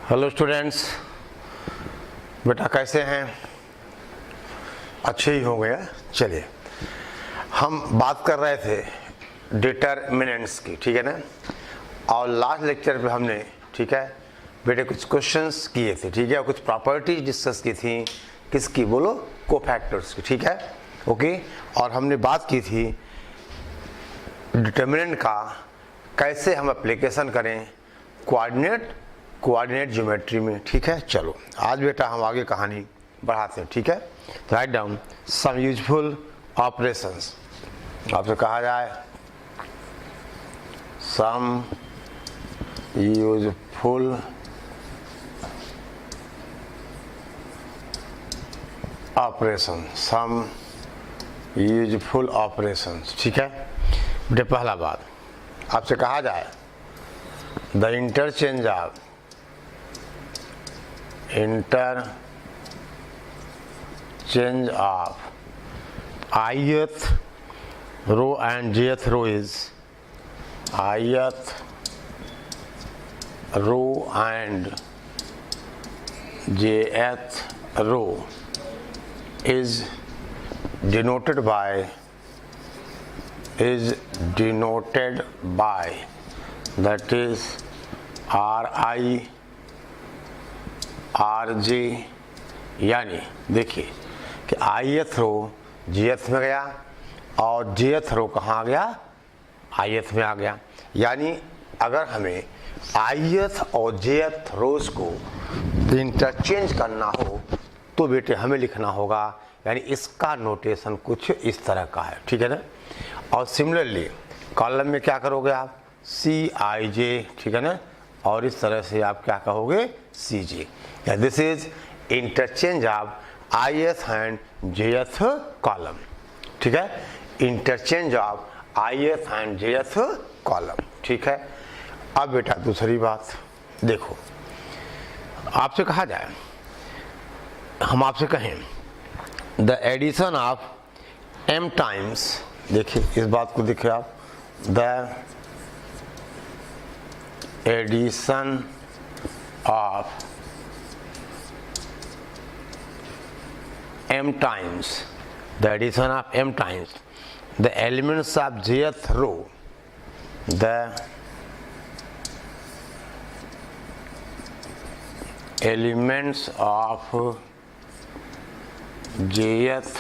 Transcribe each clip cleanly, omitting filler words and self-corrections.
Hello students, बेटा कैसे हैं? अच्छे ही हो गया। चलिए, हम बात कर रहे थे डिटरमिनेंट्स की, ठीक है ना। और लास्ट लेक्चर पे हमने, ठीक है बेटे, कुछ क्वेश्चंस किए थे, ठीक है, कुछ प्रॉपर्टीज डिस्कस की थी। किसकी? बोलो, कोफैक्टर्स की, ठीक है, ओके। और हमने बात की थी डिटरमिनेंट का कैसे हम एप्लीकेशन करें कोऑर्डिनेट ज्योमेट्री में, ठीक है। चलो आज बेटा हम आगे कहानी बढ़ाते हैं, ठीक है। Write down some useful operations. आपसे कहा जाए some useful operation, some useful operations, ठीक है बेटे। पहला बात आपसे कहा जाए the interchange of ith row and jth row is ith row and jth row is denoted by that is ri rj। यानी देखिए कि ith रो jth में गया और jth रो कहाँ आ गया? ith में आ गया। यानी अगर हमें ith और jth रोज को इंटरचेंज करना हो तो बेटे हमें लिखना होगा, यानी इसका नोटेशन कुछ इस तरह का है, ठीक है ना। और सिमिलरली कॉलम में क्या करोगे आप? Cij, ठीक है ना, और इस तरह से आप क्या कहोगे? Cj। या this is interchange of ith and jth column, ठीक है। Interchange of ith and jth column, ठीक है। अब बेटा दूसरी बात देखो, आपसे कहा जाए, हम आपसे कहें the addition of m times, देखिए इस बात को देखिए आप, the addition of m times, the addition of m times the elements of jth row, the elements of jth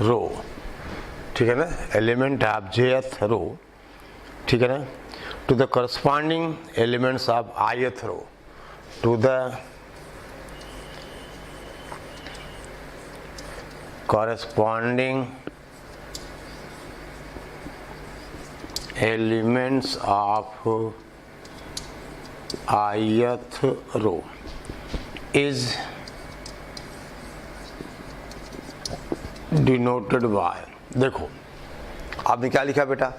row, ठीक है ना, element of jth row, ठीक है ना, to the corresponding elements of ith row, to the corresponding elements of ith row is denoted by, देखो आपने क्या लिखा बेटा,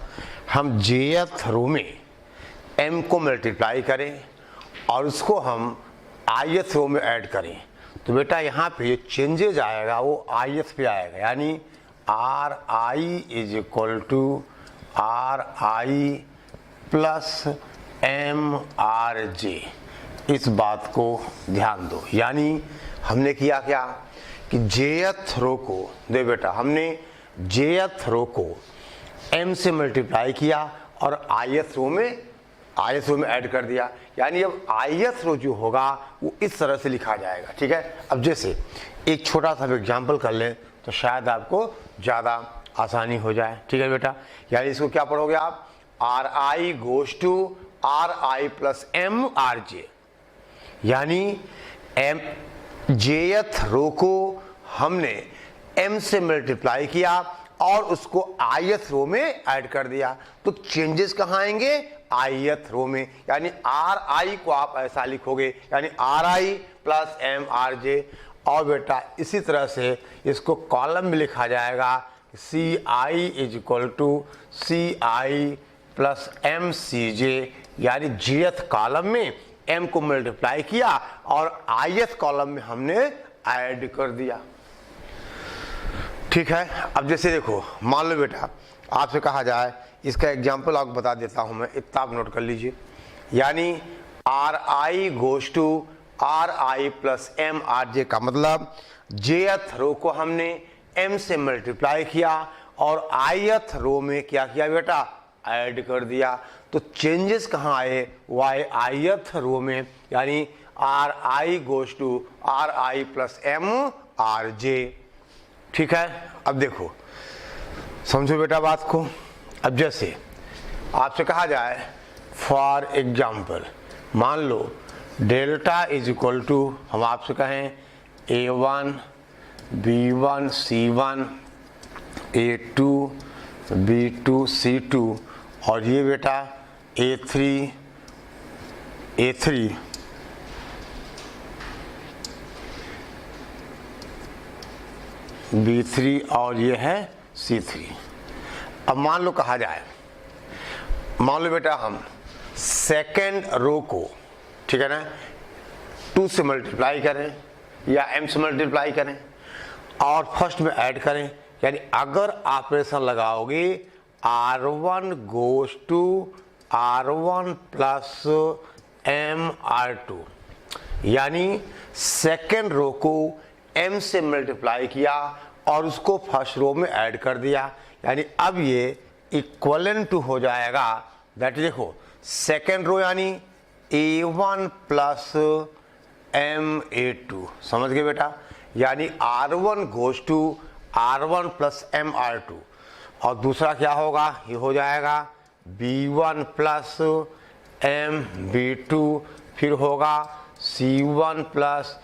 हम jth रो में m को मल्टीप्लाई करें और उसको हम ith रो में ऐड करें, तो बेटा यहाँ पे ये चेंजेज आएगा वो ith पे आएगा, यानी ri is equal to ri plus mrj। इस बात को ध्यान दो, यानी हमने किया क्या कि jth रो को, दे बेटा हमने jth रो को m से मल्टीप्लाई किया और ith रो में ऐड कर दिया, यानी अब ith रो जो होगा वो इस तरह से लिखा जाएगा, ठीक है। अब जैसे एक छोटा सा एग्जांपल कर लें तो शायद आपको ज़्यादा आसानी हो जाए, ठीक है बेटा। यानी इसको क्या पढ़ोगे आप? ri goes to ri plus mrj, यानी jth रो को हमने m से मल्टीप्लाई किया और उसको ith रो में ऐड कर दिया, तो चेंजेस कहाँ आएंगे? ith रो में, यानी ri को आप ऐसा लिखोगे, यानी ri प्लस mrj। और बेटा इसी तरह से इसको कॉलम में लिखा जाएगा ci is equal to ci plus mcj, यानी jth कॉलम में m को मल्टीप्लाई किया और ith कॉलम में हमने ऐड कर दिया, ठीक है। अब जैसे देखो, मान लो बेटा आपसे कहा जाए, इसका एग्जाम्पल आपको बता देता हूं मैं, इतना आप नोट कर लीजिए। यानी R I goes to R I plus M R J का मतलब जेथ रो को हमने एम से मल्टीप्लाई किया और आईथ रो में क्या किया बेटा, ऐड कर दिया। तो चेंजेस कहाँ आए, वाई आईथ रो में, यानी R I goes to R I plus M R J. ठीक है, अब देखो समझो बेटा बात को। अब जैसे आपसे कहा जाए फॉर एग्जाम्पल, मान लो डेल्टा इज इक्वल टू, हम आपसे कहें A1 B1 C1 A2 B2 C2 और ये बेटा A3 B3 और ये है C3। अब मान लो कहा जाए, मान लो बेटा हम सेकेंड रो को, ठीक है ना, 2 से मल्टीप्लाई करें या m से मल्टीप्लाई करें और फर्स्ट में ऐड करें, यानी अगर ऑपरेशन लगाओगे R1 goes to R1 plus M R2, यानी सेकेंड रो को m से मल्टीप्लाई किया और उसको फर्स्ट रो में ऐड कर दिया, यानी अब ये इक्वलेंट टू हो जाएगा। दैट देखो सेकेंड रो यानी A1 प्लस M A2, समझ गए बेटा, यानी R1 goes to R1 plus M R2 और दूसरा क्या होगा, ये हो जाएगा B1 प्लस M B2, फिर होगा C1 प्लस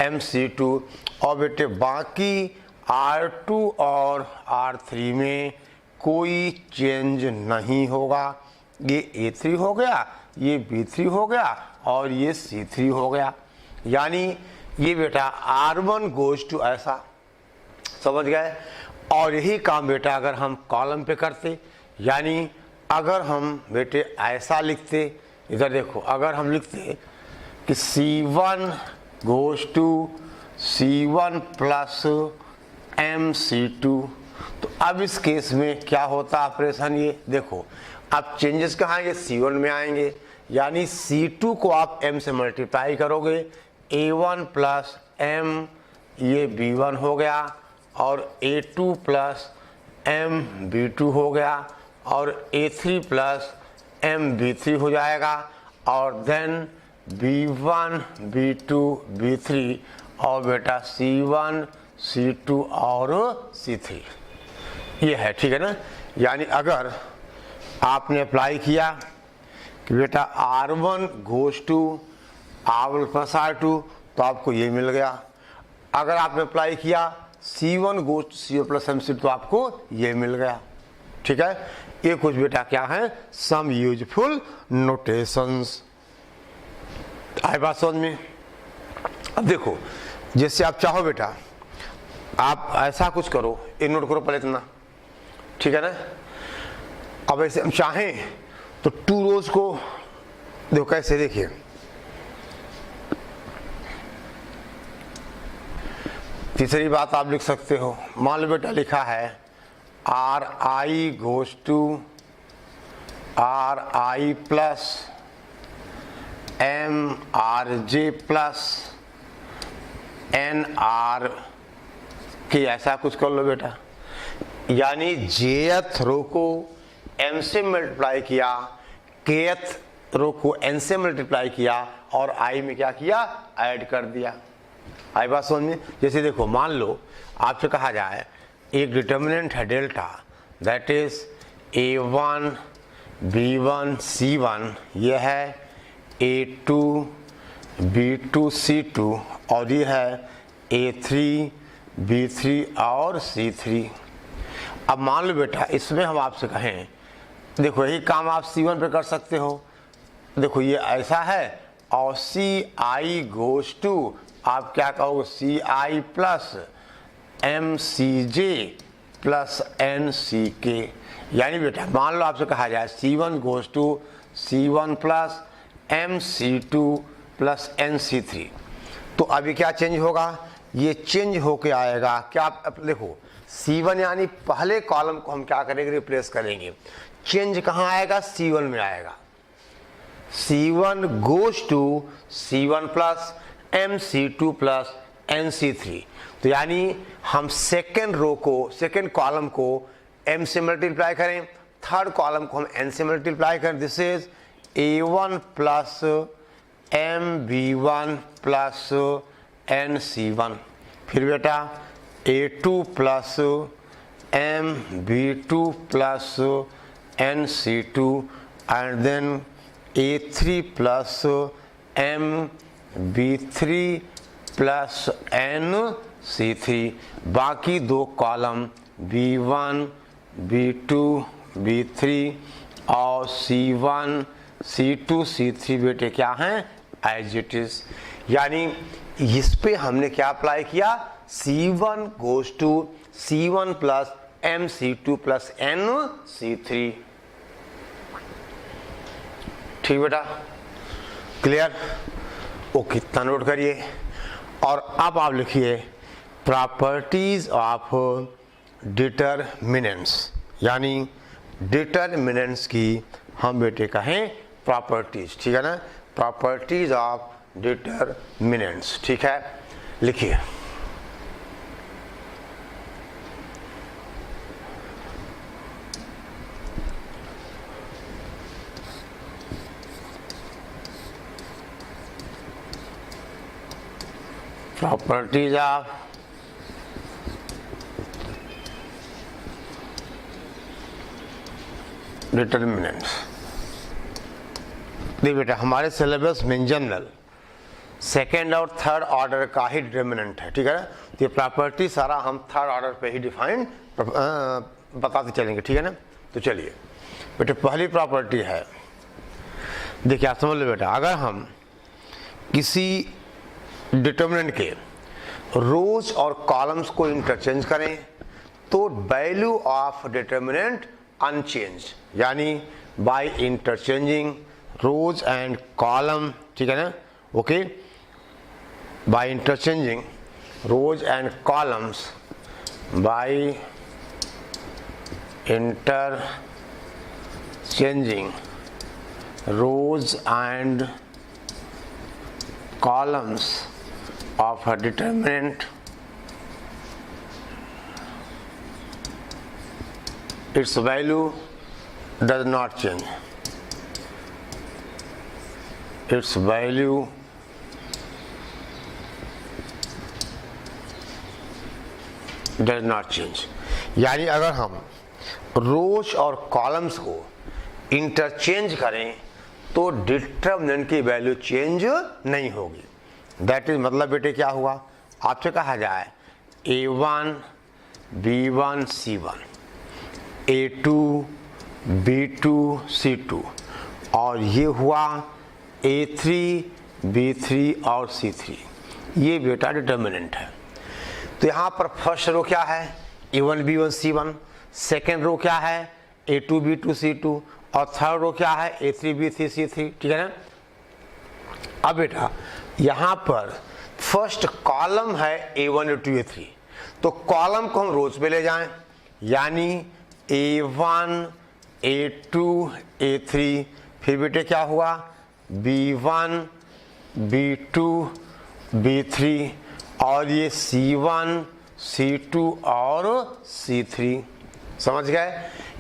M C2 और बेटे बाकी R2 और R3 में कोई चेंज नहीं होगा। ये A3 हो गया, ये B3 हो गया और ये C3 हो गया, यानी ये बेटा R1 गोज टू ऐसा, समझ गए। और यही काम बेटा अगर हम कॉलम पे करते, यानी अगर हम बेटे ऐसा लिखते, इधर देखो अगर हम लिखते कि C1 goes to C1 plus M C2, तो अब इस केस में क्या होता ऑपरेशन, ये देखो अब चेंजेस कहाँ आएंगे, C1 में आएंगे, यानी C2 को आप M से मल्टीप्लाई करोगे, A1 प्लस M ये B1 हो गया और A2 प्लस M B2 हो गया और A3 प्लस M B3 हो जाएगा और देन B1 B2 B3 और बेटा C1 C2 और C3, ये है, ठीक है ना। यानी अगर आपने अप्लाई किया कि बेटा R1 goes to R1 plus R2 तो आपको ये मिल गया। अगर आपने अप्लाई किया C1 goes to C1 plus MC2 तो आपको ये मिल गया, ठीक है। ये कुछ बेटा क्या है, सम यूजफुल नोटेशंस। आए बात समझ में। अब देखो जैसे आप चाहो बेटा आप ऐसा कुछ करो, ये नोट करो पहले इतना, ठीक है ना। अब ऐसे हम चाहें तो 2 रोज को देखो कैसे, देखिए तीसरी बात आप लिख सकते हो, मान लो बेटा लिखा है R I goes to R I plus M R J plus N R K, ऐसा कुछ कर लो बेटा, यानी जेथ रो को m से मल्टीप्लाई किया, kth रो को n से मल्टीप्लाई किया और i में क्या किया, ऐड कर दिया। आई बात समझ में। जैसे देखो मान लो आपसे कहा जाए एक डिटर्मिनेंट है delta, that is A1 B1 C1, यह है A2 B2 C2 और ये है A3 B3 और C3। अब मान लो बेटा इसमें हम आपसे कहें, देखो यही काम आप C1 पे कर सकते हो, देखो ये ऐसा है और CI गोज टू आप क्या कहोगे, CI plus MCJ plus NCK, यानी बेटा मान लो आपसे कहा जाए C1 goes to C1 plus MC2 plus NC3, तो अभी क्या चेंज होगा, ये चेंज होके आएगा क्या, आप देखो C1 यानी पहले कॉलम को हम क्या करेंगे, रिप्लेस करेंगे, चेंज कहाँ आएगा, C1 में आएगा, C1 goes to C1 plus MC2 plus NC3। तो यानी हम सेकेंड रो को, सेकेंड कॉलम को M से मल्टीप्लाई करें, थर्ड कॉलम को हम N से मल्टीप्लाई करें। This is A1 plus MB1 plus NC1। फिर बेटा A2 plus MB2 plus NC2 and then A3 plus MB3 plus NC3। बाकी दो कॉलम B1, B2, B3 और C1, C2, C3 बेटे क्या हैं, एज इट इज। यानी इस पे हमने क्या अप्लाई किया, C1 goes to C1 plus MC2 plus NC3। ठीक बेटा, क्लियर? वो कितना नोट करिए। और अब आप लिखिए प्रॉपर्टीज ऑफ डिटरमिनेंट्स, यानी डिटरमिनेंट्स की हम बेटे कहें प्रॉपर्टीज। ठीक है ना, प्रॉपर्टीज ऑफ डिटरमिनेंट्स। ठीक है, लिखिए प्रॉपर्टीज ऑफ डिटरमिनेंट्स। देखिए बेटा, हमारे सिलेबस में जनरल सेकेंड और थर्ड ऑर्डर का ही डिटरमिनेंट है। ठीक है ना, तो ये प्रॉपर्टी सारा हम थर्ड ऑर्डर पे ही डिफाइन बताते चलेंगे। ठीक है ना, तो चलिए बेटे, पहली प्रॉपर्टी है, देखिए आप समझ लो बेटा, अगर हम किसी डिटरमिनेंट के रोज और कॉलम्स को इंटरचेंज करें तो वैल्यू ऑफ डिटरमिनेंट अनचेंज, यानी by interchanging rows and column. ठीक है ना, okay, by interchanging rows and columns, by interchanging rows and columns of a determinant, its value does not change. Its value does not change। यानी अगर हम रोज और columns को interchange करें तो डिटरमिनेंट की वैल्यू चेंज नहीं होगी। दैट इज मतलब बेटे क्या हुआ, आपसे कहा जाए A1 B1 C1, A2 B2 C2 और ये हुआ A3 B3 और C3, ये बेटा डिटरमिनेंट है। तो यहाँ पर फर्स्ट रो क्या है, A1 B1 C1, second row क्या है A2 B2 C2 और थर्ड रो क्या है A3 B3 C3। ठीक है ना, अब बेटा यहाँ पर फर्स्ट कॉलम है A1 A2 A3, तो कॉलम को हम रोज पे ले जाएं, यानी A1 A2 A3, फिर बेटे क्या हुआ B1 B2 B3 और ये C1 C2 और C3। समझ गए?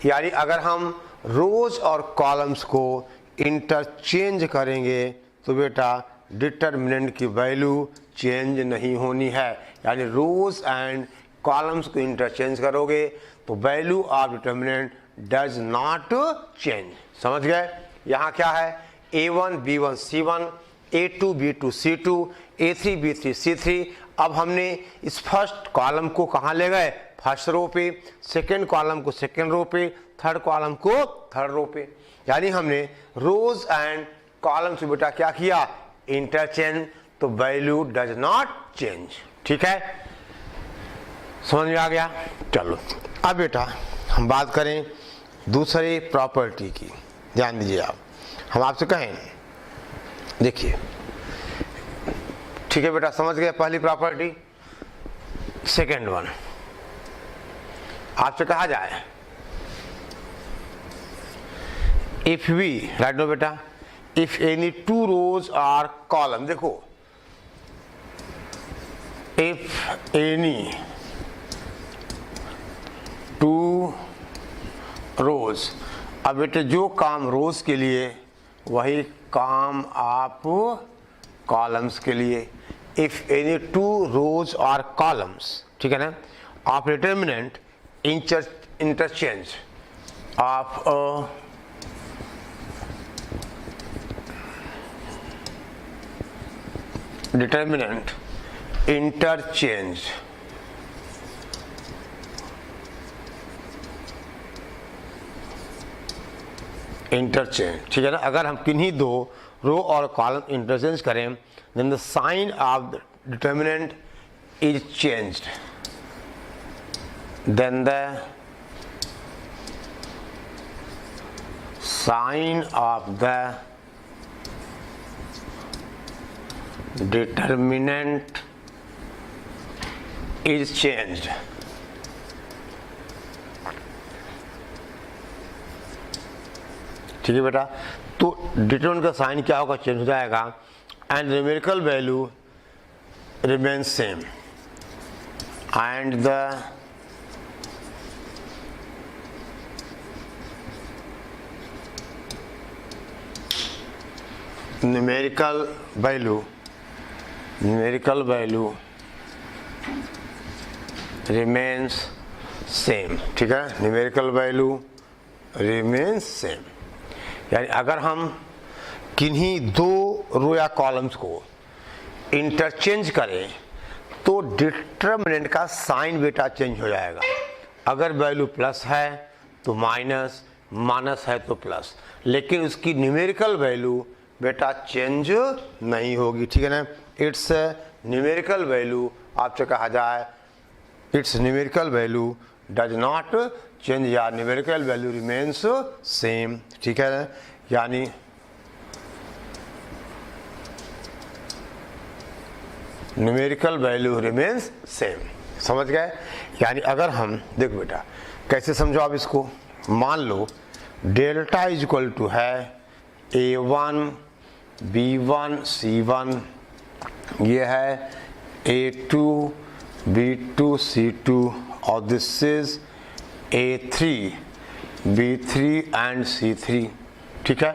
यानी अगर हम रोज और कॉलम्स को इंटरचेंज करेंगे तो बेटा डिटरमिनेंट की वैल्यू चेंज नहीं होनी है। यानी रोज एंड कॉलम्स को इंटरचेंज करोगे तो value of determinant does not change. समझ गए? यहाँ क्या है A1 B1 C1, A2 B2 C2, A3 B3 C3। अब हमने इस फर्स्ट कॉलम को कहाँ ले गए, फर्स्ट रो पे, सेकेंड कॉलम को सेकेंड रो पे, थर्ड कॉलम को थर्ड रो पे। यानी हमने रोज एंड कॉलम से बेटा क्या किया, इंटरचेंज, तो वैल्यू डज नॉट चेंज। ठीक है, समझ में आ गया? चलो अब बेटा हम बात करें दूसरी प्रॉपर्टी की। ध्यान दीजिए आप, हम आपसे कहें, देखिए ठीक है बेटा, समझ गए पहली प्रॉपर्टी। सेकेंड वन आपसे कहा जाए इफ वी, राइट नो बेटा, if any two rows or column, देखो इफ एनी टू रोज, अब बेटे जो काम रोज के लिए वही काम आप कॉलम्स के लिए। If any two rows or columns, ठीक है ना, of determinant interchange of a determinant interchange ठीक है ना, अगर हम किन्हीं दो रो और कॉलम इंटरचेंज करें, then the sign of the determinant is changed, then the sign of the determinant is changed। ठीक है बेटा, तो डिटरमिनेंट का साइन क्या होगा, चेंज हो जाएगा, and numerical value remain same, and the numerical value remains same। ठीक है, न्यूमेरिकल वैल्यू रिमेन्स सेम, यानी अगर हम किन्हीं दो रो या कॉलम्स को इंटरचेंज करें तो डिटरमिनेंट का साइन बेटा चेंज हो जाएगा। अगर वैल्यू प्लस है तो माइनस, माइनस है तो प्लस, लेकिन उसकी न्यूमेरिकल वैल्यू बेटा चेंज नहीं होगी। ठीक है ना, इट्स न्यूमेरिकल वैल्यू आपसे कहा जाए, it's numerical value does not change, या न्यूमेरिकल वैल्यू रिमेन्स सेम। ठीक है ना, यानी न्यूमेरिकल वैल्यू रिमेन्स सेम, समझ गए। यानी अगर हम देखो बेटा कैसे समझो आप इसको, मान लो डेल्टा इज इक्वल टू है A1 B1 C1, ये है A2 B2 C2 और this is A3 B3 and C3। ठीक है,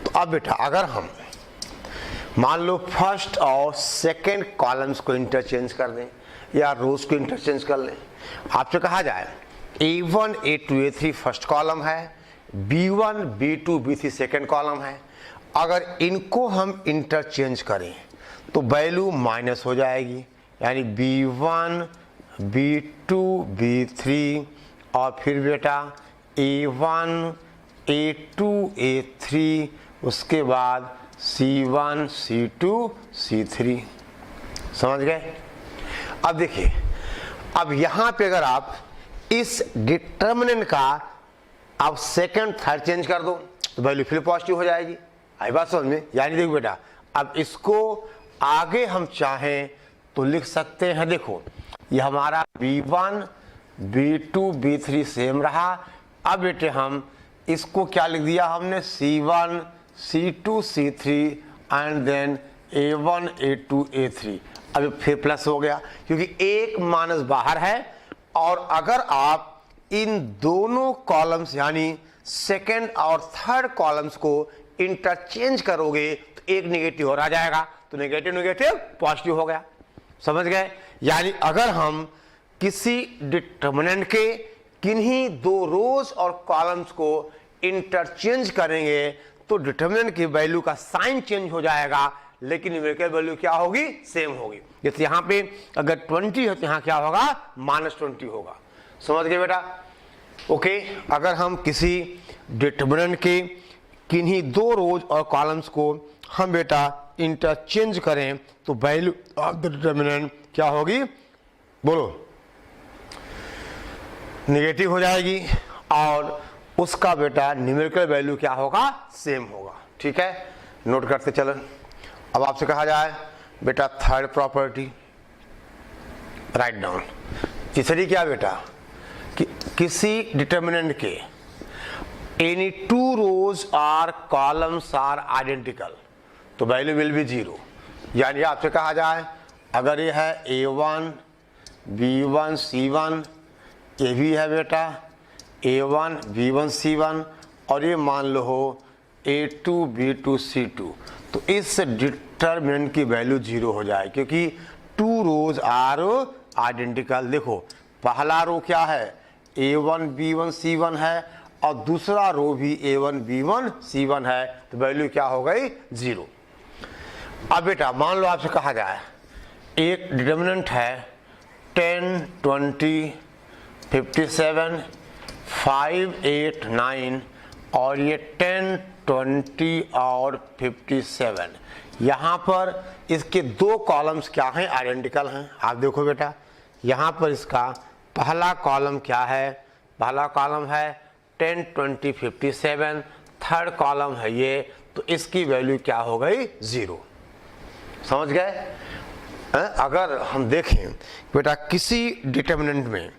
तो अब बेटा अगर हम मान लो फर्स्ट और सेकंड कॉलम्स को इंटरचेंज कर दें या रोज को इंटरचेंज कर लें, आपसे कहा जाए A1 A2 A3 first column है, B1 B2 B3 second column है, अगर इनको हम इंटरचेंज करें तो वैल्यू माइनस हो जाएगी, यानी B1 B2 B3 और फिर बेटा A1 A2 A3, उसके बाद C1 C2 C3, समझ गए। अब देखिए, अब यहाँ पे अगर आप इस डिटरमिनेंट का आप सेकंड थर्ड चेंज कर दो तो वैल्यू फिर पॉजिटिव हो जाएगी। आई बात समझ में। यानी देखो बेटा, अब इसको आगे हम चाहें तो लिख सकते हैं, देखो ये हमारा B1 B2 B3 सेम रहा। अब बेटे हम इसको क्या लिख दिया हमने, C1 C2 C3 and then A1 A2 A3। अब फिर प्लस हो गया क्योंकि एक माइनस बाहर है, और अगर आप इन दोनों कॉलम्स यानी सेकंड और थर्ड कॉलम्स को इंटरचेंज करोगे तो एक नेगेटिव और आ जाएगा, तो नेगेटिव नेगेटिव पॉजिटिव हो गया, समझ गए। यानी अगर हम किसी डिटरमिनेंट के किन्हीं दो रोज और कॉलम्स को इंटरचेंज करेंगे तो डिटरमिनेंट की वैल्यू का साइन चेंज हो जाएगा, लेकिन न्यूमेरिकल वैल्यू क्या होगी, सेम होगी। जैसे यहाँ पे अगर 20 है तो यहाँ क्या होगा, -20 होगा, समझ गए बेटा। ओके, अगर हम किसी डिटरमिनेंट के किन्हीं दो रोज और कॉलम्स को हम बेटा इंटरचेंज करें तो वैल्यू ऑफ द डिटरमिनेंट क्या होगी, बोलो, नेगेटिव हो जाएगी, और उसका बेटा न्यूमेरिकल वैल्यू क्या होगा, सेम होगा। ठीक है, नोट करते चलन। अब आपसे कहा जाए बेटा थर्ड प्रॉपर्टी राइट डाउन। तीसरी क्या बेटा, कि किसी डिटरमिनेंट के any two rows or columns are identical, तो वैल्यू विल बी 0। यानी आपसे कहा जाए अगर ये है A1 B1 C1, ये भी है बेटा A1 B1 C1, और ये मान लो हो A2 B2 C2, तो इस डिटरमिनेंट की वैल्यू 0 हो जाए, क्योंकि टू रोज आर आइडेंटिकल। देखो पहला रो क्या है A1 B1 C1 है, और दूसरा रो भी A1 B1 C1 है, तो वैल्यू क्या हो गई 0। अब बेटा मान लो आपसे कहा जाए एक डिटरमिनेंट है 10 20 57 5 8 9, और ये 10 20 और 57, यहाँ पर इसके दो कॉलम्स क्या हैं आइडेंटिकल हैं। आप देखो बेटा यहाँ पर इसका पहला कॉलम क्या है, पहला कॉलम है 10 20 57, थर्ड कॉलम है ये, तो इसकी वैल्यू क्या हो गई 0। समझ गए? अगर हम देखें बेटा किसी डिटरमिनेंट में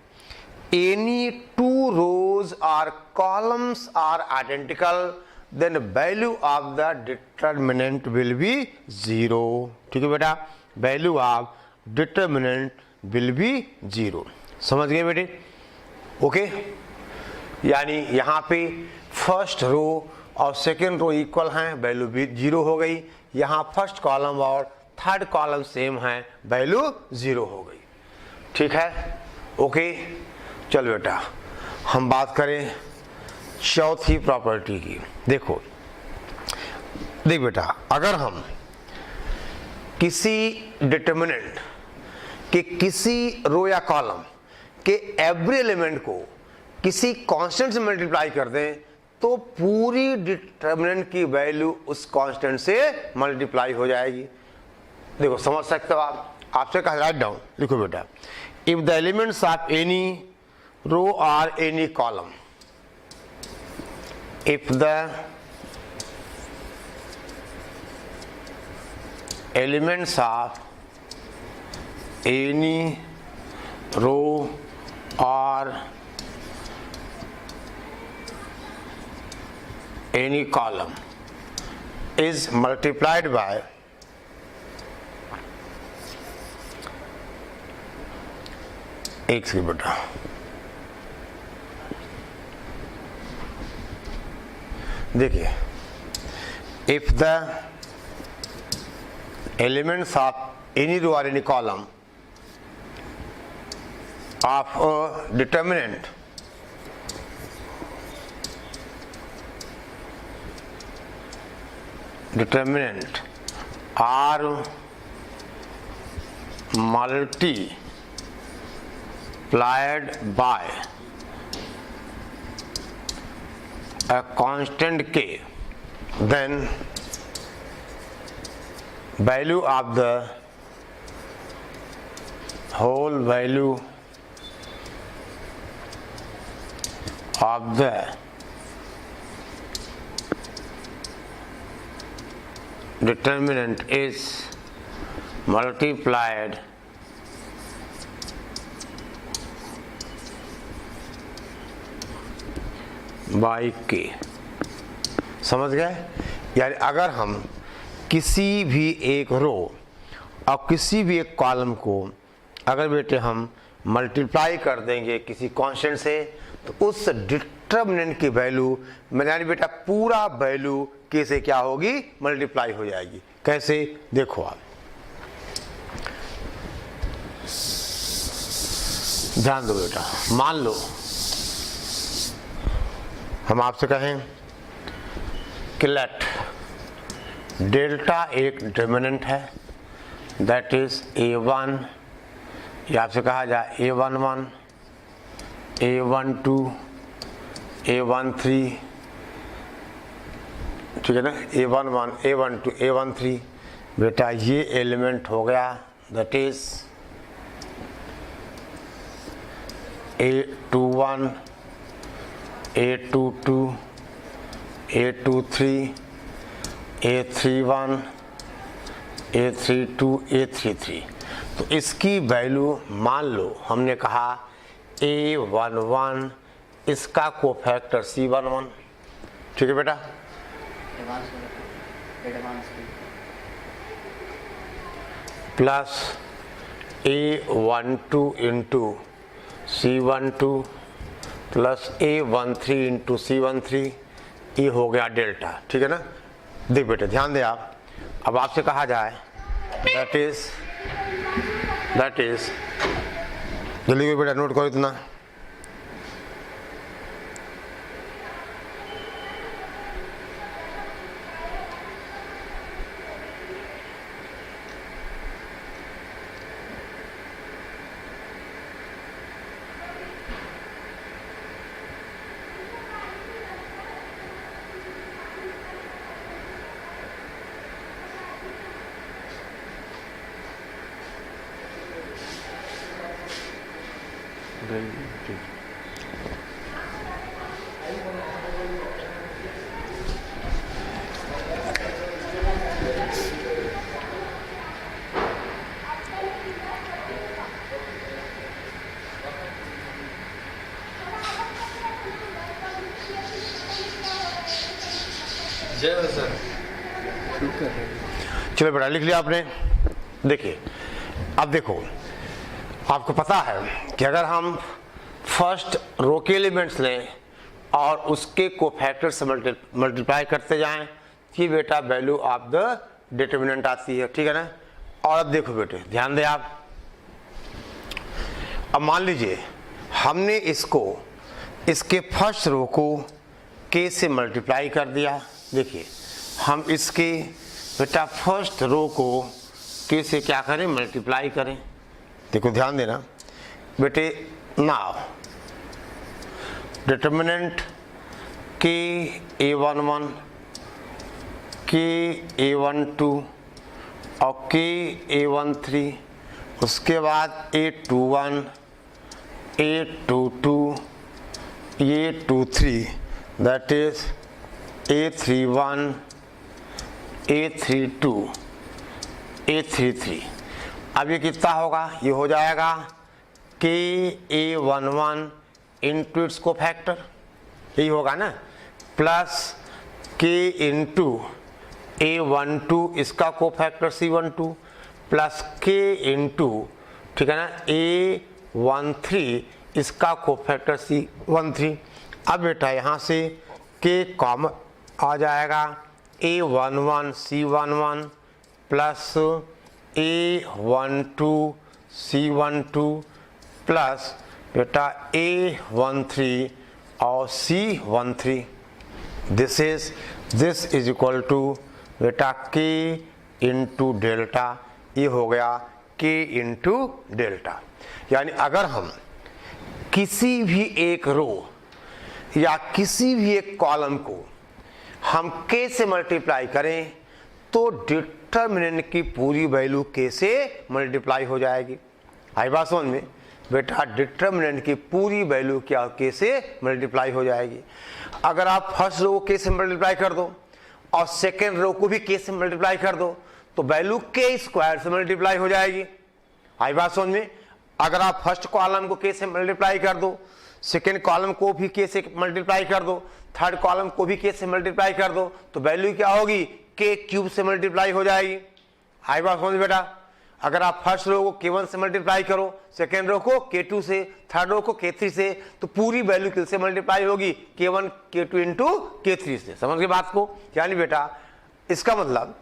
any two rows or columns are identical, then value of the determinant will be 0। ठीक है बेटा, value of determinant will be 0। समझ गए बेटे? ओके, यानी यहाँ पे फर्स्ट रो और सेकेंड रो इक्वल हैं, वैल्यू भी 0 हो गई। यहाँ फर्स्ट कॉलम और थर्ड कॉलम सेम हैं, वैल्यू 0 हो गई। ठीक है, ओके। चल बेटा हम बात करें चौथी प्रॉपर्टी की। देखो देख बेटा, अगर हम किसी डिटरमिनेंट के किसी रो या कॉलम के एवरी एलिमेंट को किसी कांस्टेंट से मल्टीप्लाई कर दें, तो पूरी डिटरमिनेंट की वैल्यू उस कांस्टेंट से मल्टीप्लाई हो जाएगी। देखो समझ सकते हो आप, आपसे कहा राइट डाउन, लिखो बेटा, if the elements of any row or any column, if the elements of any row or any column is multiplied by एक सेकंड बेटा, देखिए, if the elements of any row or any column of a determinant are multiplied by a constant k, then value of the whole value of the determinant is multiplied by के। समझ गए? यानी अगर हम किसी भी एक रो और किसी भी एक कॉलम को अगर बेटे हम मल्टीप्लाई कर देंगे किसी कांस्टेंट से, तो उस डिटरमिनेंट की वैल्यू यानी बेटा पूरा वैल्यू के से क्या होगी मल्टीप्लाई हो जाएगी। कैसे? देखो आप ध्यान दो बेटा, मान लो हम आपसे कहें कि लेट डेल्टा एक डिटरमिनेंट है, दैट इज A1, या आपसे कहा जाए A11, A12, A13, ठीक है ना, A11, A12, A13। बेटा ये एलिमेंट हो गया, that is A21, A22, A23, A31, A32, A33। तो इसकी वैल्यू मान लो हमने कहा A11, इसका कोफैक्टर C11, ठीक है बेटा, plus A12 into C12 plus A13 into C13, ये हो गया डेल्टा। ठीक है ना। देख बेटे ध्यान दे आप, अब आपसे कहा जाए दैट इज जल्दी कोई बेटा नोट करो इतना, चलो बेटा लिख लिया आपने। देखिए अब देखो, आपको पता है कि अगर हम फर्स्ट रो के एलिमेंट्स लें और उसके कोफैक्टर से मल्टीप्लाई करते जाएं कि बेटा वैल्यू ऑफ द डिटर्मिनेंट आती है। ठीक है ना। और अब देखो बेटे ध्यान दें आप, अब मान लीजिए हमने इसके फर्स्ट रो को के से मल्टीप्लाई कर दिया। देखिए हम इसके बेटा फर्स्ट रो को के से क्या करें, मल्टीप्लाई करें। देखो ध्यान देना बेटे, नाउ डिटर्मिनेंट के A11 के A12 और के A13, उसके बाद A21 A22 A23 that is A31 A32 A33। अब ये कितना होगा, ये हो जाएगा के A11 इंटू इट्स कोफैक्टर, यही होगा ना, प्लस के इंटू A12 इसका कोफैक्टर C12 प्लस के इंटू, ठीक है ना, A13 इसका कोफैक्टर C13। अब बेटा यहाँ से के कॉमन आ जाएगा, A11 C11 plus A12 C12 plus बेटा A13 और C13। This is equal to बेटा के इंटू डेल्टा, ये हो गया के इंटू डेल्टा। यानी अगर हम किसी भी एक रो या किसी भी एक कॉलम को हम के से मल्टीप्लाई करें तो डिटर्मिनेंट की पूरी वैल्यू के से मल्टीप्लाई हो जाएगी। आई बात समझ में बेटा, डिटर्मिनेंट की पूरी वैल्यू क्या के से मल्टीप्लाई हो जाएगी। अगर आप फर्स्ट रो को के से मल्टीप्लाई कर दो और सेकेंड रो को भी के से मल्टीप्लाई कर दो तो वैल्यू के स्क्वायर से मल्टीप्लाई हो जाएगी। आई बात समझ में। अगर आप फर्स्ट कॉलम को के से मल्टीप्लाई कर दो, सेकेंड कॉलम को भी के से मल्टीप्लाई कर दो, थर्ड कॉलम को भी के से मल्टीप्लाई कर दो तो वैल्यू क्या होगी, के क्यूब से मल्टीप्लाई हो जाएगी। आई बात समझ बेटा। अगर आप फर्स्ट रो को k1 से मल्टीप्लाई करो, सेकेंड रो को k2 से, थर्ड रो को k3 से, तो पूरी वैल्यू किस से मल्टीप्लाई होगी, k1 k2 इंटू k3 से। समझ गए बात को। यानी बेटा इसका मतलब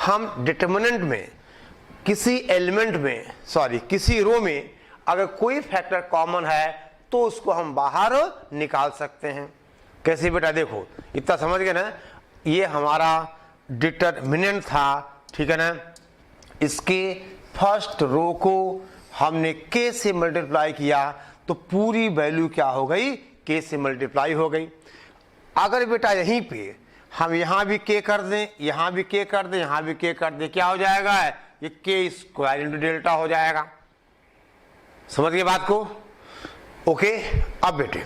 हम डिटर्मिनेंट में किसी एलिमेंट में किसी रो में अगर कोई फैक्टर कॉमन है तो उसको हम बाहर निकाल सकते हैं। कैसे बेटा, देखो इतना समझ गए ना, ये हमारा डिटर्मिनेंट था, ठीक है ना। इसके फर्स्ट रो को हमने के से मल्टीप्लाई किया तो पूरी वैल्यू क्या हो गई, के से मल्टीप्लाई हो गई। अगर बेटा यहीं पे हम यहाँ भी के कर दें, यहाँ भी के कर दें, यहाँ भी के कर दें, क्या हो जाएगा, ये के स्क्वायर इंटू डेल्टा हो जाएगा। समझ गए बात को। ओके। अब बेटे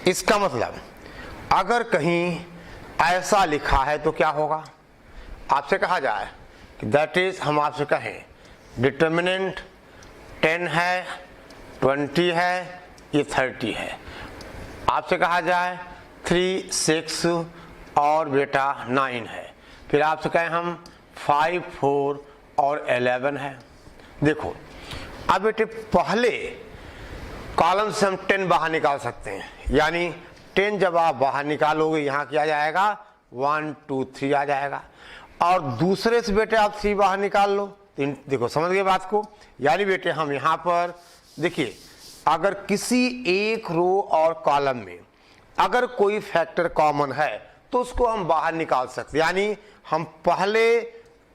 इसका मतलब अगर कहीं ऐसा लिखा है तो क्या होगा, आपसे कहा जाए कि दैट इज, हम आपसे कहें डिटर्मिनेंट 10 है, 20 है, ये 30 है। आपसे कहा जाए 3, 6 और बेटा 9 है। फिर आपसे कहें हम 5, 4 और 11 है। देखो अब बेटे पहले कॉलम से हम 10 बाहर निकाल सकते हैं, यानी 10 जब आप बाहर निकालोगे यहाँ क्या जाएगा 1, 2, 3 आ जाएगा, और दूसरे से बेटे आप 3 बाहर निकाल लो। देखो समझ गए बात को, यानी बेटे हम यहाँ पर देखिए अगर किसी एक रो और कॉलम में अगर कोई फैक्टर कॉमन है तो उसको हम बाहर निकाल सकते हैं, यानी हम पहले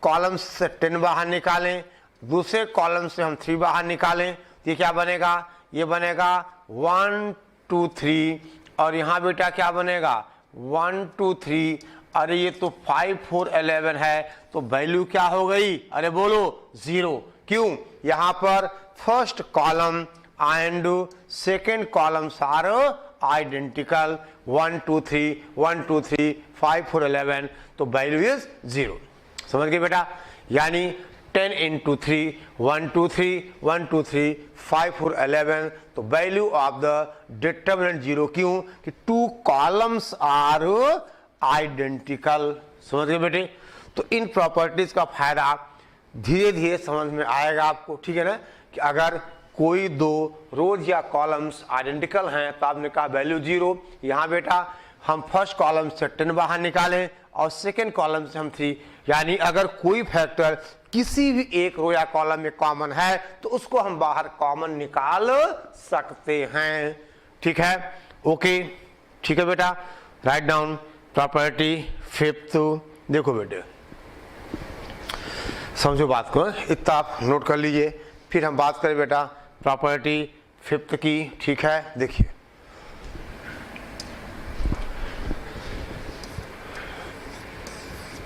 कॉलम से 10 बाहर निकालें, दूसरे कॉलम से हम 3 बाहर निकालें, ये क्या बनेगा, ये बनेगा 1, 2, 3, और यहाँ बेटा क्या बनेगा 1, 2, 3, अरे ये तो 5, 4, 11 है, तो वैल्यू क्या हो गई, अरे बोलो 0। क्यों, यहाँ पर first column and second columns are identical, 1, 2, 3, 1, 2, 3, 5, 4, 11, तो वैल्यू इज 0। समझ गए बेटा, यानी 10 into 3, 1, 2, 3, 1, 2, 3, 5, 4, 11, तो वैल्यू ऑफ द डिटरमिनेंट 0। क्यों कि 2 कॉलम्स आर आइडेंटिकल। समझ गए बेटे, तो इन प्रॉपर्टीज का फायदा धीरे धीरे समझ में आएगा आपको, ठीक है ना, कि अगर कोई 2 रोज या कॉलम्स आइडेंटिकल हैं तो आपने कहा वैल्यू 0। यहाँ बेटा हम फर्स्ट कॉलम से 10 बाहर निकालें और सेकेंड कॉलम से हम 3, यानी अगर कोई फैक्टर किसी भी एक रो या कॉलम में कॉमन है तो उसको हम बाहर कॉमन निकाल सकते हैं। ठीक है, ओके, ठीक है बेटा, राइट डाउन प्रॉपर्टी 5th। देखो बेटे समझो बात को, इतना आप नोट कर लीजिए, फिर हम बात करें बेटा प्रॉपर्टी 5th की। ठीक है, देखिए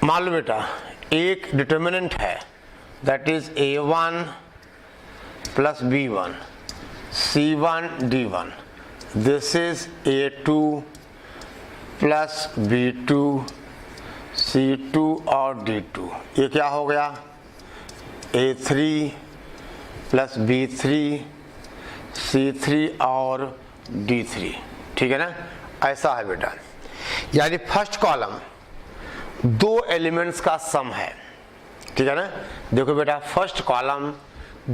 मान लो बेटा एक डिटर्मिनेंट है, that is A1 plus B1 C1 D1, this is A2 plus B2 C2 और D2, ये क्या हो गया A3 प्लस B3 C3 और D3। ठीक है ना, ऐसा है बेटा, यानी फर्स्ट कॉलम 2 एलिमेंट्स का सम है। ठीक है ना, देखो बेटा फर्स्ट कॉलम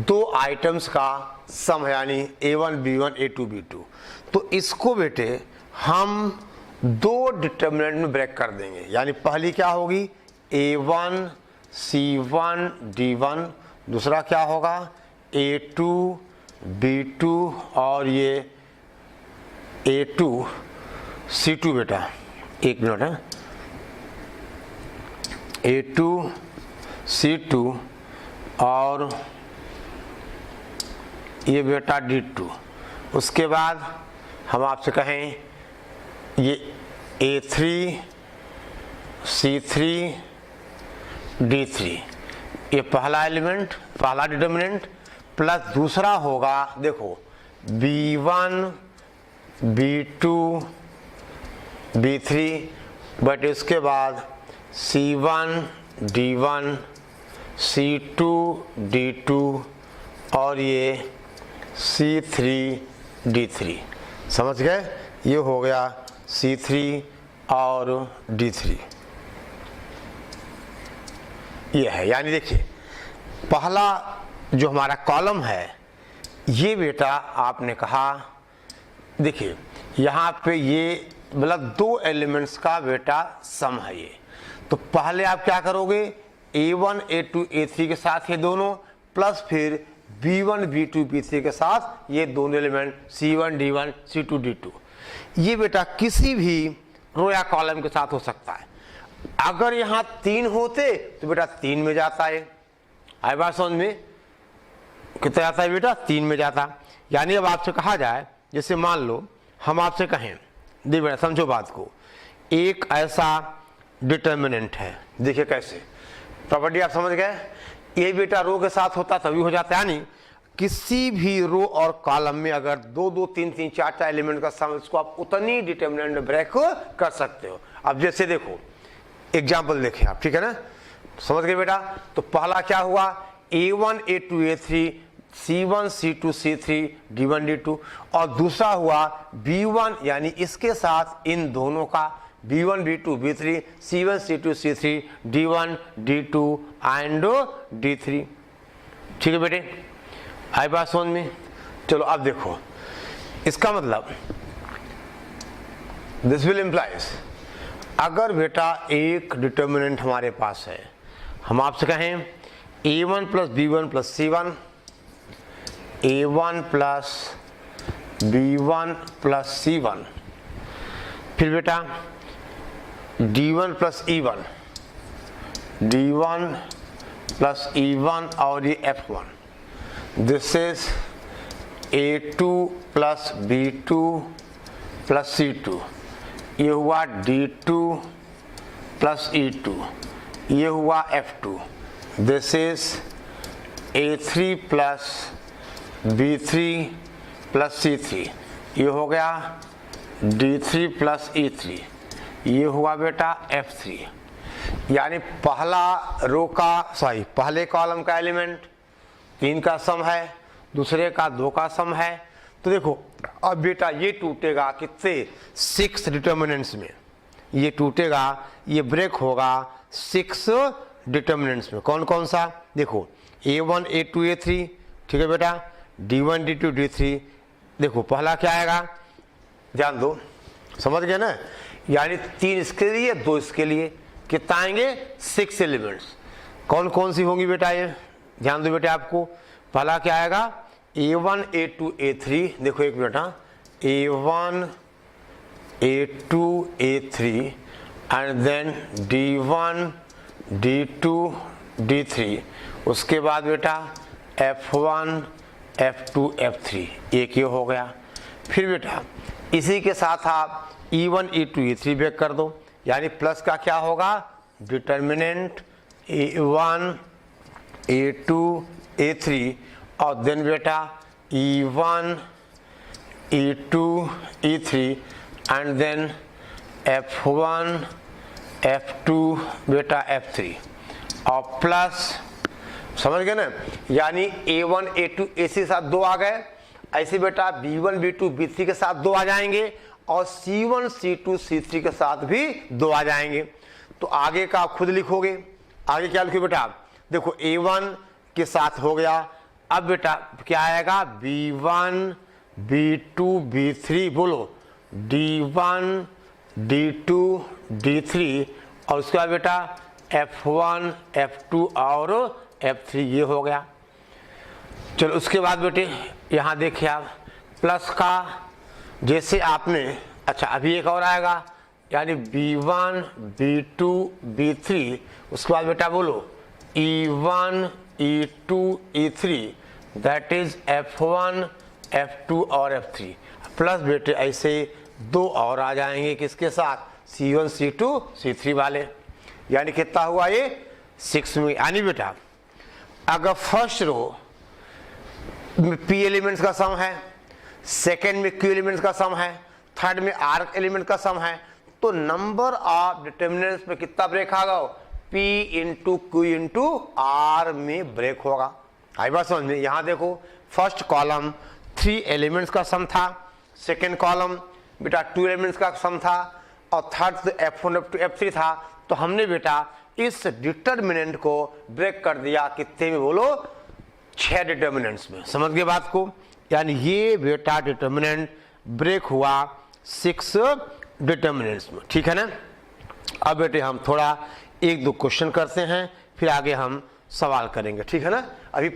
2 आइटम्स का सम है, यानी A1 B1 A2 B2, तो इसको बेटे हम 2 डिटर्मिनेंट में ब्रेक कर देंगे, यानी पहली क्या होगी A1 C1 D1, दूसरा क्या होगा A2 B2 और ये A2 C2। बेटा एक मिनट है, A2 C2 और ये बेटा D2। उसके बाद हम आपसे कहें ये A3 C3 D3, ये पहला एलिमेंट पहला डिटर्मिनेंट, प्लस दूसरा होगा देखो B1 B2 B3, बट इसके बाद C1 D1 C2 D2 और ये C3 D3। समझ गए, ये हो गया C3 और D3, ये है। यानी देखिए पहला जो हमारा कॉलम है ये बेटा आपने कहा, देखिए यहाँ पे ये मतलब 2 एलिमेंट्स का बेटा सम है ये, तो पहले आप क्या करोगे A1 A2 A3 के साथ ये दोनों, प्लस फिर B1 B2 B3 के साथ ये दोनों element C1 D1 C2 D2। ये बेटा किसी भी रो या कॉलम के साथ हो सकता है। अगर यहाँ 3 होते तो बेटा 3 में जाता है, आई बात समझ में, कितना जाता है बेटा 3 में जाता। यानी अब आपसे कहा जाए, जैसे मान लो हम आपसे कहें, देखिए बेटा समझो बात को, एक ऐसा डिटर्मिनेंट है, देखिए कैसे प्रॉपर्टी आप समझ गए, ये बेटा रो के साथ होता तभी हो जाता है, यानी किसी भी रो और कॉलम में अगर 2 2 3 3 4 4 एलिमेंट का सम, इसको आप उतनी डिटर्मिनेंट में ब्रेक कर सकते हो। अब जैसे देखो एग्जाम्पल देखें आप, ठीक है ना, समझ गए बेटा। तो पहला क्या हुआ A1 A2 A3 C1 C2 C3 D1 D2, और दूसरा हुआ B1, यानी इसके साथ इन दोनों का B1 B2 B3 C1 C2 C3 D1 D2 and D3। ठीक है बेटे, आई बात समझ में? चलो अब देखो, इसका मतलब दिस विल इम्प्लाइज, अगर बेटा एक डिटर्मिनेंट हमारे पास है, हम आपसे कहें A1 plus B1 plus C1, A1 plus B1 plus C1, फिर बेटा D1 plus E1, D1 plus E1 और ये F1, this is A2 plus B2 plus C2, ये हुआ D2 प्लस E2, ये हुआ F2, this is A3 plus B3 plus C3, ये हो गया D3 प्लस E3, ये हुआ बेटा F3। यानी पहले कॉलम का एलिमेंट 3 का सम है, दूसरे का 2 का सम है। तो देखो अब बेटा ये टूटेगा कितने 6 डिटर्मिनेंट्स में, ये टूटेगा, ये ब्रेक होगा 6 डिटर्मिनेंट्स में। कौन कौन सा? देखो A1 A2 A3, ठीक है बेटा, D1 D2 D3। देखो पहला क्या आएगा, ध्यान दो, समझ गए ना? यानी 3 इसके लिए 2 इसके लिए, कितना आएंगे 6 एलिमेंट्स। कौन कौन सी होंगी बेटा ये, ध्यान दो बेटा आपको। पहला क्या आएगा A1 A2 A3, देखो एक बेटा A1 A2 A3 and then D1 D2 D3, उसके बाद बेटा F1 F2 F3, एक ये हो गया। फिर बेटा इसी के साथ आप E1 E2 E3 ब्रेक कर दो, यानी प्लस का क्या होगा, डिटर्मिनेंट A1 A2 A3 और देन बेटा E1 E2 E3 and then F1 F2 बेटा F3 और प्लस, समझ गए ना? यानी A1 A2 AC के साथ 2 आ गए, ऐसे बेटा B1 B2 B3 के साथ 2 आ जाएंगे और C1 C2 C3 के साथ भी 2 आ जाएंगे। तो आगे का आप खुद लिखोगे, आगे क्या लिखोगे बेटा? देखो A1 के साथ हो गया, अब बेटा क्या आएगा B1 B2 B3, बोलो D1 D2 D3 और उसके बाद बेटा F1 F2 और F3, ये हो गया। चलो उसके बाद बेटे यहाँ देखिए आप प्लस का, जैसे आपने, अच्छा अभी एक और आएगा, यानी B1 B2 B3, उसके बाद बेटा बोलो E1 E2 E3, that is F1 F2 और F3, प्लस बेटे ऐसे 2 और आ जाएंगे किसके साथ, C1 C2 C3 वाले। यानी कितना हुआ ये 6 में। यानी बेटा अगर फर्स्ट रो में P एलिमेंट्स का सम है, सेकेंड में Q एलिमेंट्स का सम है, थर्ड में R एलिमेंट का सम है, तो नंबर ऑफ डिटर्मिनेंट्स में कितना ब्रेक आएगा, P into Q into R में ब्रेक होगा। आई बात समझ में? यहाँ देखो फर्स्ट कॉलम 3 एलिमेंट्स का सम था, सेकेंड कॉलम बेटा 2 एलिमेंट्स का सम था और थर्ड F1 F2 F3 था। तो हमने बेटा इस डिटर्मिनेंट को ब्रेक कर दिया कितने में, बोलो 6 डिटर्मिनेंट्स में। समझ गए बात को? यानी ये बेटा डिटर्मिनेंट ब्रेक हुआ 6 डिटर्मिनेंट्स में, ठीक है ना? अब बेटे हम थोड़ा 1-2 क्वेश्चन करते हैं, फिर आगे हम सवाल करेंगे, ठीक है ना? अभी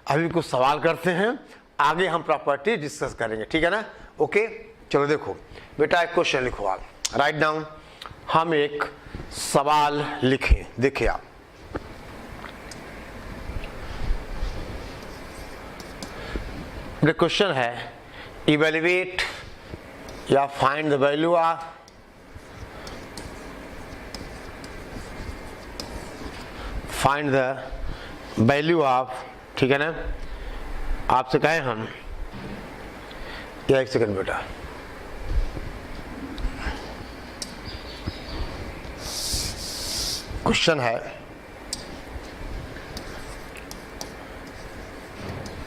अभी कुछ सवाल करते हैं, आगे हम प्रॉपर्टी डिस्कस करेंगे, ठीक है ना? ओके, चलो देखो बेटा एक क्वेश्चन लिखो आप, राइट डाउन। हम एक सवाल लिखें, देखिए आप, द क्वेश्चन है इवेल्युएट या फाइंड द वैल्यू ऑफ ठीक है ना? आपसे कहें हम, या एक सेकंड बेटा, क्वेश्चन है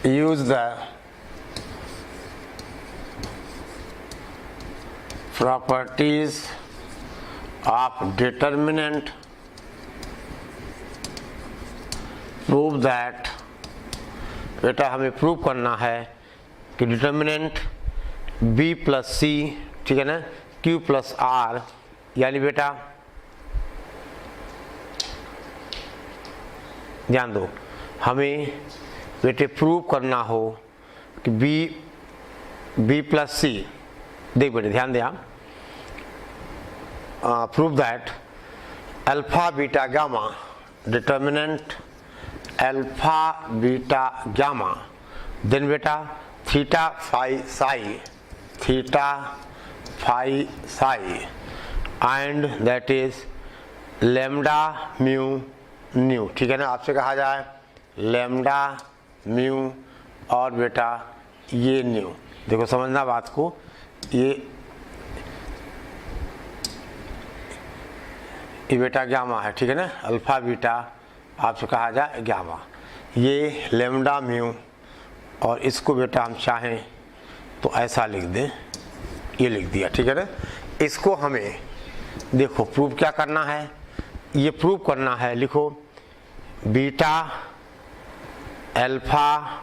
use the properties of determinant prove that, बेटा हमें प्रूव करना है कि डिटर्मिनेंट b प्लस सी, ठीक है ना, q प्लस आर, यानी बेटा ध्यान दो, हमें बेटे प्रूव करना हो कि b प्लस सी, देख बेटे ध्यान दे आप, prove that alpha beta gamma, determinant alpha beta gamma, then beta theta phi psi, theta phi psi, and that is lambda mu nu, ठीक है ना, आपसे कहा जाए लैम्डा म्यू और बेटा ये न्यू, देखो समझना बात को, ये बेटा गामा है, ठीक है ना, अल्फा बीटा आपसे कहा जाए गामा, ये लैम्डा म्यू, और इसको बेटा हम चाहें तो ऐसा लिख दें, ये लिख दिया, ठीक है ना। इसको हमें देखो प्रूव क्या करना है, ये प्रूव करना है, लिखो beta alpha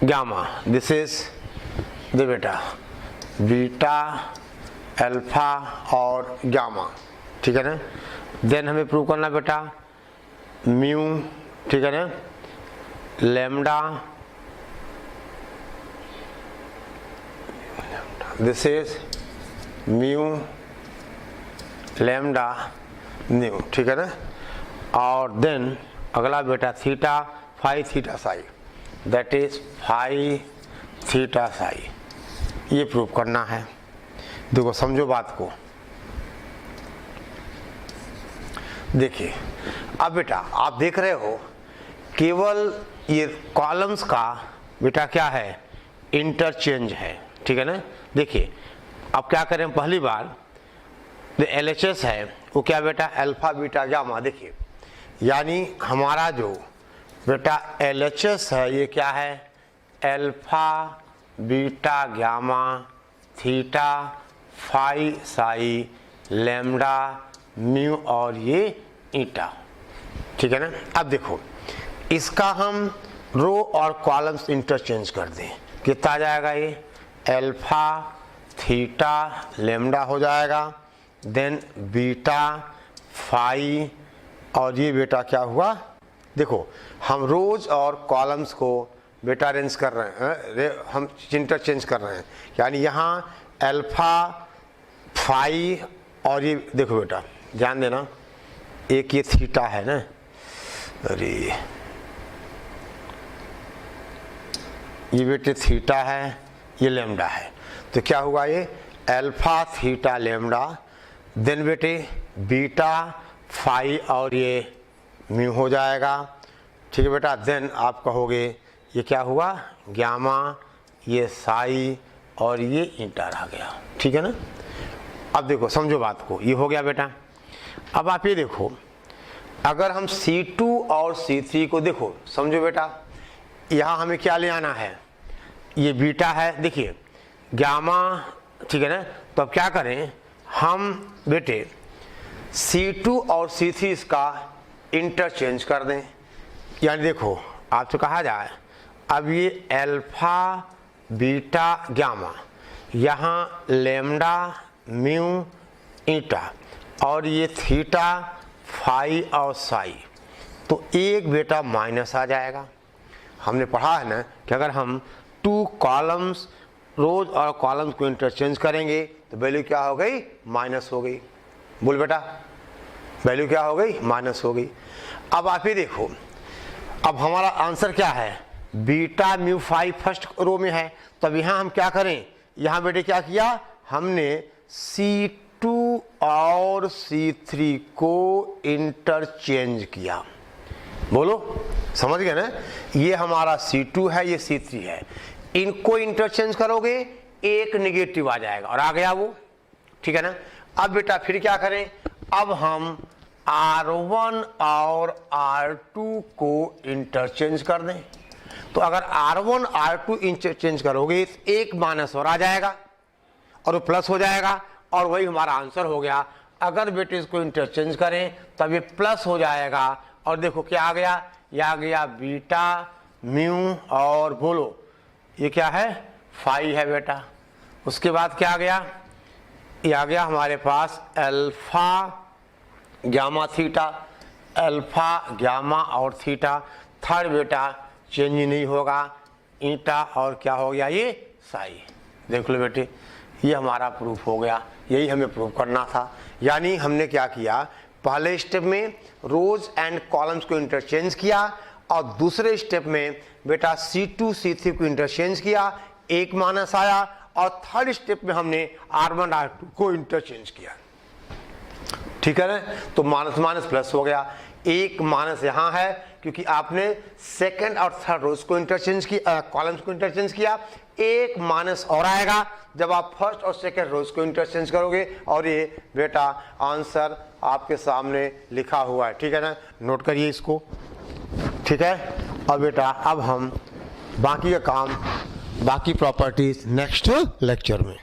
gamma, this is they बेटा बीटा अल्फा और गामा, ठीक है ना। देन हमें प्रूव करना बेटा म्यू, ठीक है ना, lambda, this is mu lambda nu, ठीक है ना, और देन अगला बेटा theta phi theta psi, that is phi theta psi, ये प्रूव करना है। देखो समझो बात को, देखिए अब बेटा आप देख रहे हो केवल ये कॉलम्स का बेटा क्या है, इंटरचेंज है, ठीक है ना। देखिए अब क्या करें, पहली बार जो LHS है वो क्या बेटा अल्फा बीटा गामा, देखिए यानी हमारा जो बेटा LHS है ये क्या है alpha beta gamma theta phi psi lambda mu और ये ईटा, ठीक है ना। अब देखो इसका हम रो और कॉलम्स इंटरचेंज कर दें, कितना आ जाएगा, ये अल्फा थीटा लैम्डा हो जाएगा, देन बीटा फाई और ये बेटा क्या हुआ, देखो हम रोज और कॉलम्स को बेटा अरेंज कर रहे हैं, हम इंटरचेंज कर रहे हैं, यानी यहाँ अल्फा फाई और ये देखो बेटा ध्यान देना, एक ये थीटा है ना, अरे ये बेटे थीटा है, ये लैम्डा है, तो क्या हुआ ये अल्फा थीटा लैम्डा, देन बेटे बीटा फाई और ये म्यू हो जाएगा, ठीक है बेटा। देन आप कहोगे ये क्या हुआ गामा, ये साई और ये ईटा रह गया, ठीक है ना। अब देखो समझो बात को, ये हो गया बेटा। अब आप ये देखो अगर हम C2 और C3 को देखो, समझो बेटा यहाँ हमें क्या ले आना है, ये बीटा है, देखिए गामा, ठीक है ना। तो अब क्या करें हम बेटे C2 और C3 इसका इंटरचेंज कर दें, यानी देखो आपसे कहा जाए अब ये अल्फा बीटा गामा, यहाँ लैम्डा म्यू ईटा और ये थीटा फाई और साई, तो एक बेटा माइनस आ जाएगा। हमने पढ़ा है ना कि अगर हम टू कॉलम्स रोज और कॉलम्स को इंटरचेंज करेंगे तो वैल्यू क्या हो गई, माइनस हो गई। बोल बेटा वैल्यू क्या हो गई, माइनस हो गई। अब आप ये देखो अब हमारा आंसर क्या है, beta mu phi first row में है, तो अब यहाँ हम क्या करें, यहाँ बेटे क्या किया हमने C2 और C3 को इंटरचेंज किया। बोलो समझ गए ना, ये हमारा C2 है, ये C3 है, इनको इंटरचेंज करोगे एक निगेटिव आ जाएगा और आ गया वो, ठीक है ना। अब बेटा फिर क्या करें, अब हम R1 और R2 को इंटरचेंज कर दें, तो अगर R1 R2 इंटरचेंज करोगे तो एक माइनस और आ जाएगा और वो प्लस हो जाएगा और वही हमारा आंसर हो गया। अगर बेटे इसको इंटरचेंज करें तब ये प्लस हो जाएगा, और देखो क्या आ गया, ये आ गया बीटा म्यू, और बोलो ये क्या है, फाई है बेटा। उसके बाद क्या आ गया, ये आ गया हमारे पास alpha gamma theta, alpha gamma और थीटा। थर्ड बेटा चेंज नहीं होगा, ईटा, और क्या हो गया ये साई। देख लो बेटे, ये हमारा प्रूफ हो गया, यही हमें प्रूफ करना था। यानी हमने क्या किया, पहले स्टेप में रोज एंड कॉलम्स को इंटरचेंज किया, और दूसरे स्टेप में बेटा C2 C3 को इंटरचेंज किया, एक माइनस आया, और थर्ड स्टेप में हमने R1 R2 को इंटरचेंज किया। ठीक है ना, तो माइनस माइनस प्लस हो गया। एक माइनस यहाँ है क्योंकि आपने सेकंड और थर्ड रोज को इंटरचेंज किया, कॉलम्स को इंटरचेंज किया। एक माइनस और आएगा जब आप फर्स्ट और सेकंड रोज को इंटरचेंज करोगे, और ये बेटा आंसर आपके सामने लिखा हुआ है। ठीक है ना, नोट करिए इसको। ठीक है, और बेटा अब हम बाकी का काम, बाकी प्रॉपर्टीज नेक्स्ट लेक्चर में।